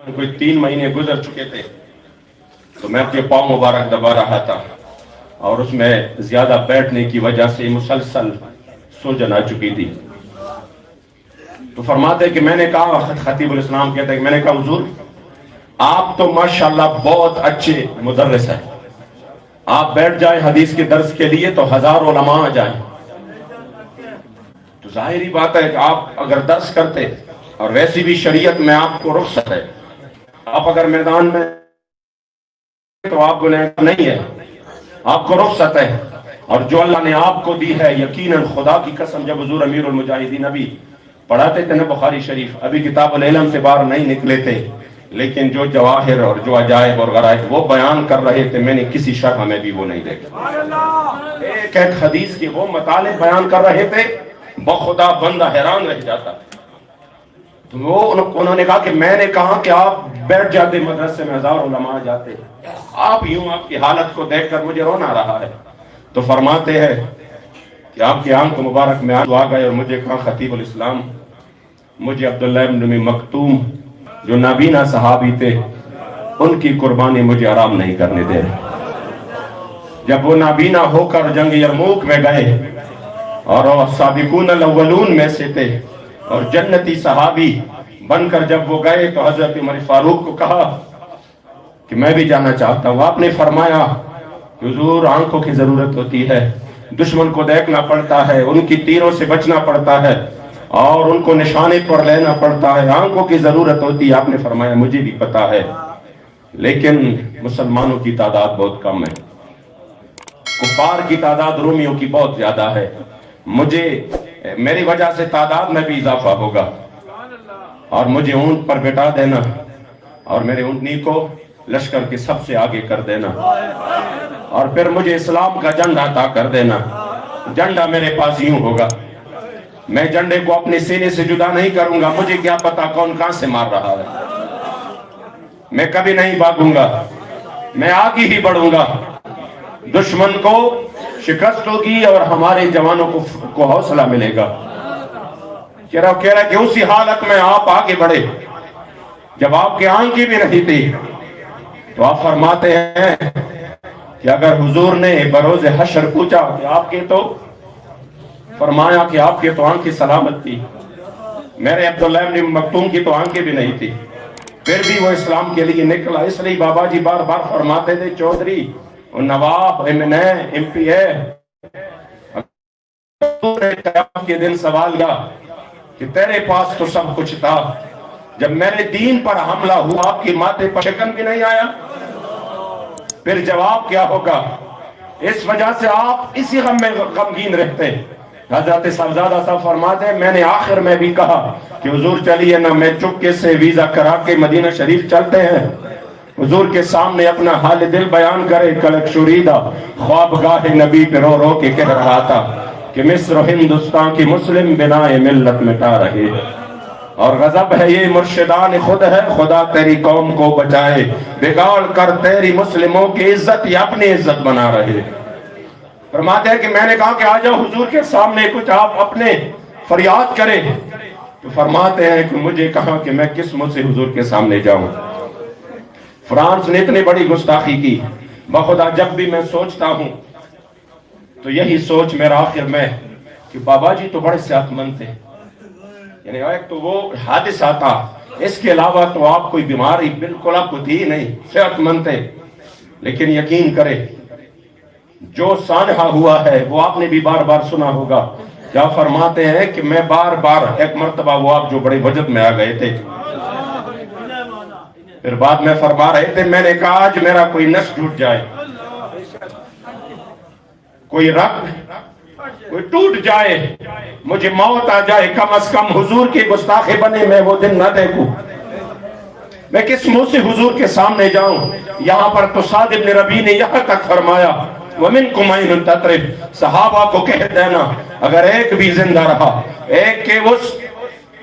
کوئی 3 مہینے گزر چکے تھے تو میں اپنے پاؤں مبارک دبا رہا تھا اور اس میں زیادہ بیٹھنے کی وجہ سے مسلسل سوجن آ چکی تھی. تو فرماتے کہ میں نے کہا، خطیب الاسلام کہتے ہیں کہ میں نے کہا حضور آپ تو ماشاءاللہ بہت اچھے مدرس ہیں، آپ بیٹھ جائیں حدیث کے درس کے لیے تو 1000 علماء آ جائیں. تو ظاہری بات ہے کہ آپ اگر درس کرتے اور ویسی بھی شریعت میں آپ کو رخصت ہے، آپ اگر میدان میں تو آپ گنہگار نہیں ہے، آپ کو رخصت ہے. اور جو اللہ نے آپ کو دی ہے یقیناً خدا کی قسم، جب حضور امیر المجاہدین ابھی پڑھاتے تھے نا بخاری شریف، ابھی کتاب العلم سے باہر نہیں نکلے تھے، لیکن جو جواہر اور جو عجائب اور غرائب وہ بیان کر رہے تھے، میں نے کسی شرح میں بھی وہ نہیں دیکھا. ایک ایک حدیث کے وہ مطالب بیان کر رہے تھے، بخدا بندہ حیران رہ جاتا. تو وہ انہوں نے کہا کہ میں نے کہا کہ آپ بیٹھ جاتے مدرسے میں 1000 علماء جاتے، آپ یوں آپ کی حالت کو دیکھ کر مجھے رونا رہا ہے. تو فرماتے ہیں کہ آپ کی آنکھ مبارک میں آنسو آ گئے اور مجھے کہا خطیب الاسلام، مجھے عبداللہ ابن ام مکتوم جو نابینا صحابی تھے ان کی قربانی مجھے آرام نہیں کرنے دے رہے. جب وہ نابینا ہو کر جنگ یرموک میں گئے اور وہ سابقون الاولون میں سے تھے اور جنتی صحابی بن کر جب وہ گئے تو حضرت عمر فاروق کو کہا کہ میں بھی جانا چاہتا ہوں. آپ نے فرمایا کہ حضور آنکھوں کی ضرورت ہوتی ہے، دشمن کو دیکھنا پڑتا ہے، ان کی تیروں سے بچنا پڑتا ہے اور ان کو نشانے پر لینا پڑتا ہے، آنکھوں کی ضرورت ہوتی ہے. آپ نے فرمایا مجھے بھی پتا ہے، لیکن مسلمانوں کی تعداد بہت کم ہے، کفار کی تعداد رومیوں کی بہت زیادہ ہے، میری وجہ سے تعداد میں بھی اضافہ ہوگا اور مجھے اونٹ پر بٹھا دینا اور میرے اونٹنی کو لشکر کے سب سے آگے کر دینا اور پھر مجھے اسلام کا جھنڈا عطا کر دینا. جھنڈا میرے پاس یوں ہوگا، میں جھنڈے کو اپنے سینے سے جدا نہیں کروں گا، مجھے کیا پتا کون کہاں سے مار رہا ہے، میں کبھی نہیں بھاگوں گا، میں آگے ہی بڑھوں گا. دشمن کو شکست ہوگی اور ہمارے جوانوں کو حوصلہ ملے گا. کہہ رہا کہ اسی حالت میں آپ آگے بڑھے جب آپ کی آنکھیں بھی نہیں تھی. تو آپ فرماتے ہیں کہ اگر حضور نے بروز حشر پوچھا کہ آپ کے، تو فرمایا کہ آپ کے تو آنکھیں سلامت تھی، میرے عبداللہ ابن مکتوم کی تو آنکھیں بھی نہیں تھی، پھر بھی وہ اسلام کے لیے نکلا. اس لیے بابا جی بار بار فرماتے تھے چودھری نواب ایم پی اے کے دن سوال کیا کہ تیرے پاس تو سب کچھ تھا، جب میرے دین پر حملہ ہوا آپ کی ماتھے پر شکن بھی نہیں آیا، پھر جواب کیا ہوگا؟ اس وجہ سے آپ اسی غم میں غمگین رہتے. حضرت صاحبزادہ صاحب فرماتے ہیں میں نے آخر میں بھی کہا کہ حضور چلیے نا، میں چپکے سے ویزا کرا کے مدینہ شریف چلتے ہیں، حضور کے سامنے اپنا حال دل بیان کرے. کلک شریدہ خوابگاہ نبی پہ رو رو کے کہہ رہا تھا کہ مصر و ہندوستان کی مسلم بنائے ملت مٹا رہے، اور غضب ہے یہ مرشدان خود ہے، خدا تیری قوم کو بچائے، بگاڑ کر تیری مسلموں کی عزت یا اپنی عزت بنا رہے. فرماتے ہیں کہ میں نے کہا کہ آ جاؤ حضور کے سامنے کچھ آپ اپنے فریاد کریں. تو فرماتے ہیں کہ مجھے کہا کہ میں کس منہ سے حضور کے سامنے جاؤں. فرانس نے اتنی بڑی گستاخی کی، بخدا جب بھی میں سوچتا ہوں تو یہی سوچ میرا آخر میں کہ بابا جی تو بڑے صحت مند تھے، یعنی ایک تو وہ حادثہ تھا، اس کے علاوہ تو آپ کوئی بیماری بالکل آپ کو تھی نہیں، صحت مند تھے. لیکن یقین کرے جو سانحہ ہوا ہے وہ آپ نے بھی بار بار سنا ہوگا. کیا فرماتے ہیں کہ میں بار بار، ایک مرتبہ وہ آپ جو بڑے وجد میں آ گئے تھے، پھر بعد میں فرما رہے تھے، میں نے کہا آج میرا کوئی نس ٹوٹ جائے، کوئی رگ کوئی ٹوٹ جائے، مجھے موت آ جائے، کم از کم حضور کے گستاخے بنے میں وہ دن نہ دیکھوں. میں کس منہ سے حضور کے سامنے جاؤں؟ یہاں پر تو سعد بن ربیع نے یہاں تک فرمایا وَمِنْكُمْ عَيْنٌ تَطْرِفُ، صحابہ کو کہہ دینا اگر ایک بھی زندہ رہا، ایک کے اس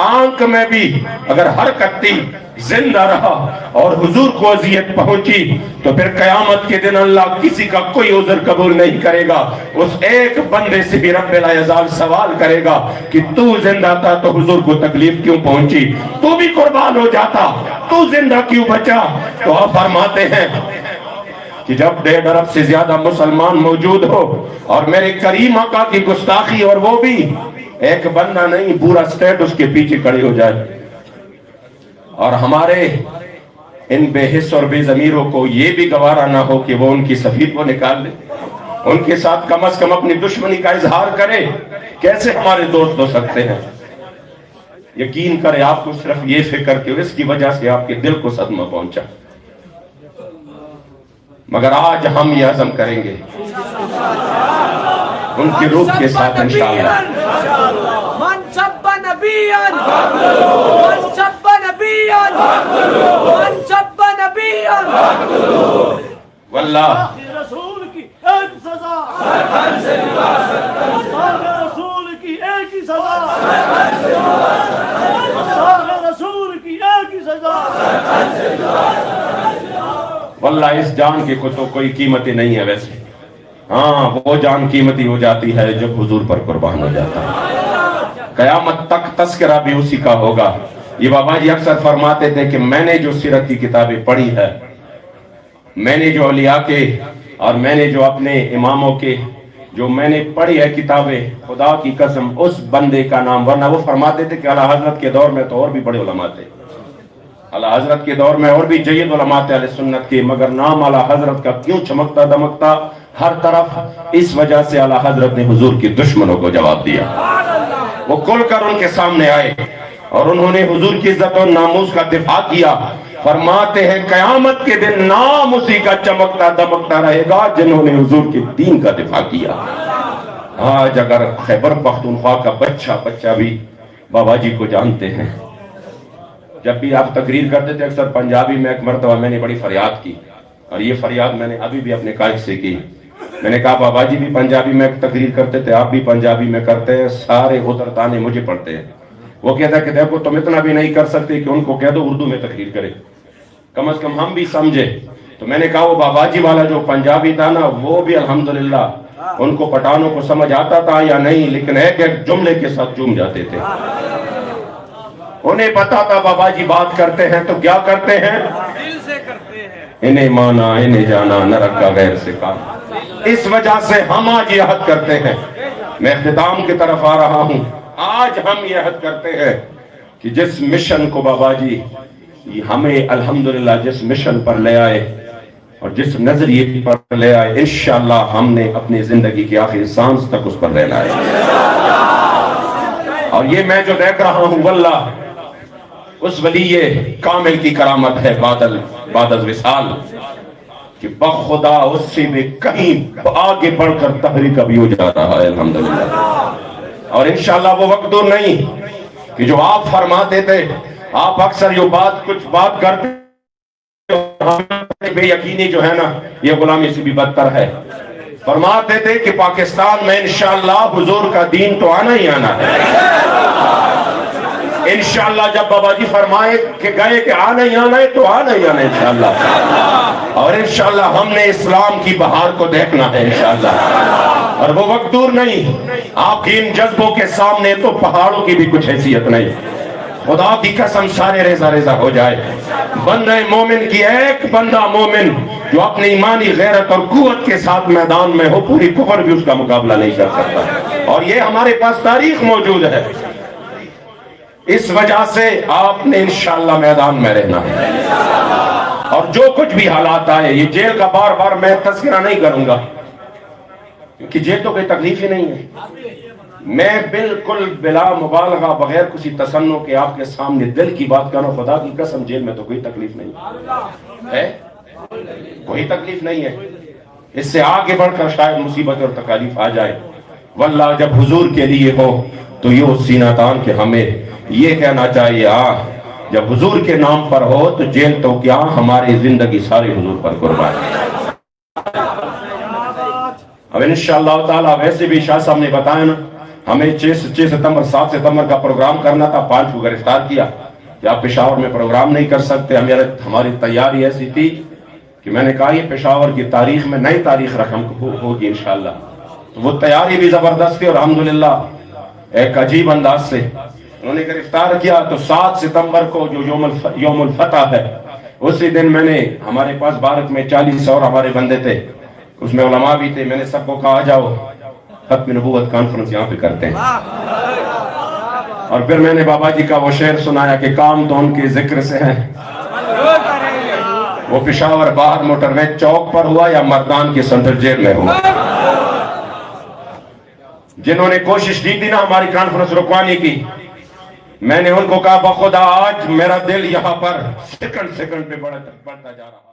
آنکھ میں بھی اگر حرکت تھی، زندہ رہا اور حضور کو اذیت پہنچی تو پھر قیامت کے دن اللہ کسی کا کوئی عذر قبول نہیں کرے گا. اس ایک بندے سے بھی رب العزال سوال کرے گا کہ تو زندہ تھا تو حضور کو تکلیف کیوں پہنچی, تو بھی قربان ہو جاتا, تو زندہ کیوں بچا. تو آپ فرماتے ہیں کہ جب 1.5 ارب سے زیادہ مسلمان موجود ہو اور میرے کریم آقا کی گستاخی, اور وہ بھی ایک بندہ نہیں پورا اسٹیٹ اس کے پیچھے کھڑے ہو جائے, اور ہمارے ان بے حس اور بے ضمیروں کو یہ بھی گوارا نہ ہو کہ وہ ان کی سفیر کو نکال لے, ان کے ساتھ کم از کم اپنی دشمنی کا اظہار کرے, کیسے ہمارے دوست ہو سکتے ہیں. یقین کرے آپ کو صرف یہ فکر کہ اس کی وجہ سے آپ کے دل کو صدمہ پہنچا, مگر آج ہم یہ عزم کریں گے ان کی روح کے ساتھ انشاءاللہ. من سب نبیاً من سب نبیاً من سب نبیاً واللہ رسول کی ایک سزا, رسول کی ایک ہی سزا, رسول کی ایک ہی سزا. واللہ اس جان کی تو کوئی قیمت ہی نہیں ہے. ویسے ہاں وہ جان قیمتی ہو جاتی ہے جب حضور پر قربان ہو جاتا ہے. قیامت تک تذکرہ بھی اسی کا ہوگا. یہ بابا جی اکثر فرماتے تھے کہ میں نے جو سیرت کی کتابیں پڑھی ہے, میں نے جو اولیاء کے اور میں نے جو اپنے اماموں کے جو میں نے پڑھی ہے کتابیں, خدا کی قسم اس بندے کا نام, ورنہ وہ فرماتے تھے کہ اعلیٰ حضرت کے دور میں تو اور بھی بڑے علماء تھے, اعلیٰ حضرت کے دور میں اور بھی جید علماء تھے اہل سنت کے, مگر نام اعلیٰ حضرت کا کیوں چمکتا دمکتا ہر طرف؟ اس وجہ سے اعلیٰ حضرت نے حضور کی دشمنوں کو جواب دیا. وہ کھل کر ان کے سامنے آئے اور انہوں نے حضور کی عزت و ناموس کا دفاع کیا. فرماتے ہیں قیامت کے دن نام اسی کا چمکتا دمکتا رہے گا جنہوں نے حضور کے دین کا دفاع کیا. آج اگر خیبر پختونخوا کا بچہ بھی بابا جی کو جانتے ہیں, جب بھی آپ تقریر کرتے تھے اکثر پنجابی میں, ایک مرتبہ میں نے بڑی فریاد کی, اور یہ فریاد میں نے ابھی بھی اپنے قائد سے کی. میں نے کہا بابا جی بھی پنجابی میں تقریر کرتے تھے, آپ بھی پنجابی میں کرتے ہیں, سارے ادھر تانے مجھے پڑتے ہیں. وہ کہتا ہے کہ دیکھو تم اتنا بھی نہیں کر سکتے کہ ان کو کہہ دو اردو میں تقریر کرے, کم از کم ہم بھی سمجھے. تو میں نے کہا وہ بابا جی والا جو پنجابی تھا نا, وہ بھی الحمدللہ ان کو پٹھانوں کو سمجھ آتا تھا یا نہیں, لیکن ایک ایک جملے کے ساتھ جھوم جاتے تھے. انہیں پتا تھا بابا جی بات کرتے ہیں تو کیا کرتے ہیں, دل سے کرتے ہیں. انہیں مانا انہیں جانا نہ رکھا غیر سے کام. اس وجہ سے ہم آج یہ عہد کرتے ہیں, میں اختتام کی طرف آ رہا ہوں, آج ہم یہ عہد کرتے ہیں کہ جس مشن کو بابا جی ہمیں الحمدللہ جس مشن پر لے آئے اور جس نظریے پر لے آئے, انشاءاللہ ہم نے اپنی زندگی کی آخری سانس تک اس پر رہنا ہے. اور یہ میں جو دیکھ رہا ہوں واللہ اس ولی کامل کی کرامت ہے بعد از وصال, کہ بخدا اس سے بھی کہیں آگے بڑھ کر تحریک ابھی ہو جا رہا ہے الحمدللہ. اور انشاءاللہ وہ وقت دور نہیں کہ جو آپ فرماتے تھے, آپ اکثر یہ کچھ بات کرتے بے یقینی جو ہے نا یہ غلامی سے بھی بدتر ہے. فرماتے تھے کہ پاکستان میں انشاءاللہ حضور کا دین تو آنا ہی آنا ہے. انشاءاللہ جب بابا جی فرمائے کہ گئے کہ آنا ہی آنا ہے تو آنا ہی آنا ہے انشاءاللہ. اور انشاءاللہ ہم نے اسلام کی بہار کو دیکھنا ہے انشاءاللہ, اور وہ وقت دور نہیں. آپ کی ان جذبوں کے سامنے تو پہاڑوں کی بھی کچھ حیثیت نہیں. خدا کی قسم سارے ریزہ ریزہ ہو جائے. بندہ مومن کی ایک بندہ مومن جو اپنی ایمانی غیرت اور قوت کے ساتھ میدان میں ہو, پوری کفر بھی اس کا مقابلہ نہیں کر سکتا. اور یہ ہمارے پاس تاریخ موجود ہے. اس وجہ سے آپ نے انشاءاللہ میدان میں رہنا ہے, اور جو کچھ بھی حالات آئے, یہ جیل کا بار بار میں تذکرہ نہیں کروں گا کیونکہ جیل تو کوئی تکلیف ہی نہیں ہے. میں بالکل بلا مبالغہ بغیر کسی تصنع کے آپ کے سامنے دل کی بات کروں, خدا کی قسم جیل میں تو کوئی تکلیف نہیں ہے, کوئی تکلیف نہیں ہے. اس سے آگے بڑھ کر شاید مصیبت اور تکالیف آ جائے. واللہ جب حضور کے لیے ہو تو یہ سینہ تان کہ ہمیں یہ کہنا چاہیے, جب حضور کے نام پر ہو تو جیل تو کیا, ہماری زندگی سارے حضور پر قربان ہے. اب انشاءاللہ تعالی ویسے بھی شاہ صاحب نے بتایا نا, ہمیں 6 ستمبر 7 ستمبر کا پروگرام کرنا تھا, 5 کو گرفتار کیا. کہ آپ پشاور میں پروگرام نہیں کر سکتے. ہماری تیاری ایسی تھی کہ میں نے کہا یہ پشاور کی تاریخ میں نئی تاریخ رقم ہوگی انشاءاللہ. تو وہ تیاری بھی زبردست تھی اور الحمدللہ ایک عجیب انداز سے انہوں نے گرفتار کیا. تو 7 ستمبر کو جو یوم الفتح ہے, اسی دن میں نے, ہمارے پاس بھارت میں 40 اور ہمارے بندے تھے, اس میں علماء بھی تھے, میں نے سب کو کہا آ جاؤ ختم نبوت کانفرنس یہاں پہ کرتے ہیں. اور پھر میں نے بابا جی کا وہ شعر سنایا کہ کام تو ان کے ذکر سے ہے. وہ پشاور باہر موٹر وے چوک پر ہوا یا مردان کی سینٹرل جیل میں ہوا. جنہوں نے کوشش کی تھی نا ہماری کانفرنس رکوانے کی, میں نے ان کو کہا بخدا آج میرا دل یہاں پر سیکنڈ پہ بڑھتا جا رہا.